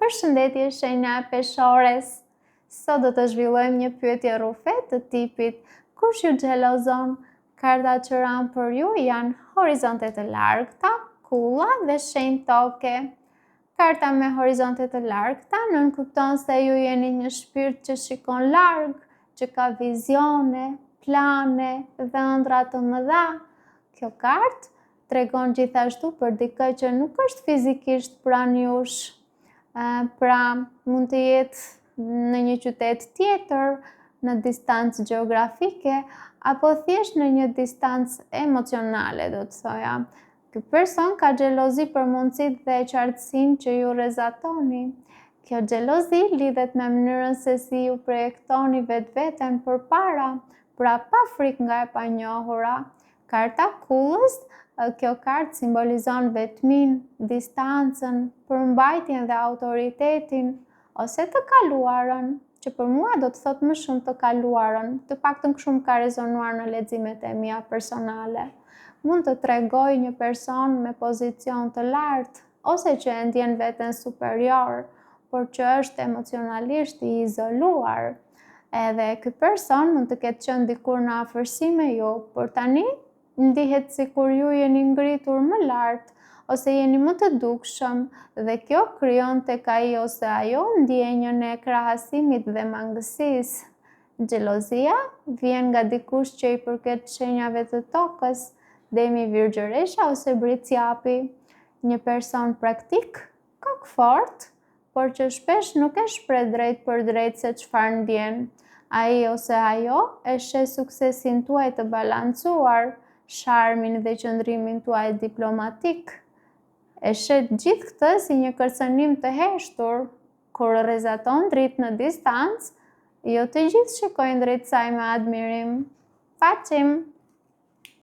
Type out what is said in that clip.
Përshëndetje shenja e peshores. Sot do të zhvillojmë një pyetje rrufe të tipit kush ju xhelozon? Kartat që ranë për ju janë horizonte të largëta, kulla dhe shenjë toke. Karta me horizonte të largëta nënkupton se ju jeni një shpirt që shikon larg, që ka vizione, plane dhe ëndra të mëdha. Kjo kartë tregon gjithashtu për dikë që nuk është fizikisht pranë jush. Pra mund të jetë në një qytet tjetër, në distancë gjeografike, apo thjesht në një distancë emocionale, do të thoja. Ky person ka xhelozi për mundësitë dhe qartësinë që ju rrezatoni. Kjo xhelozi lidhet me mënyrën se si ju projektoni vetveten përpara, pra pa frikë nga e panjohura. Karta kullës, kjo kartë simbolizon vetmin, distancën, përmbajtjen dhe autoritetin, ose të kaluarën, që për mua do të thot më shumë të kaluarën, të paktën kështu më ka rezonuar në leximet e mia personale. Mund të tregoj një person me pozicion të lartë, ose që e ndjen veten superior, por që është emocionalisht i izoluar. Edhe ky person mund të ketë qenë dikur në afërsi me ju, por tani ndihet sikur ju jeni ngritur më lart, ose jeni më të dukshëm, dhe kjo krijon tek ai ose ajo ndjenjën e krahasimit dhe mangësisë. Xhelozia vjen nga dikush që i përket shenjave të tokës, demi virgjëresha ose bricjapi. Një person praktik, kokfort, por që shpesh nuk e shpreh drejt për drejt se çfarë ndjen. Ai ose ajo e sheh suksesin tuaj të balancuar, sharmin dhe qëndrimin tuaj diplomatik. E sheh gjithë këtë si një kërcënim të heshtur, kur rrezaton dritë në distancë, jo të gjithë shikojnë drejt saj me admirim. Faqim!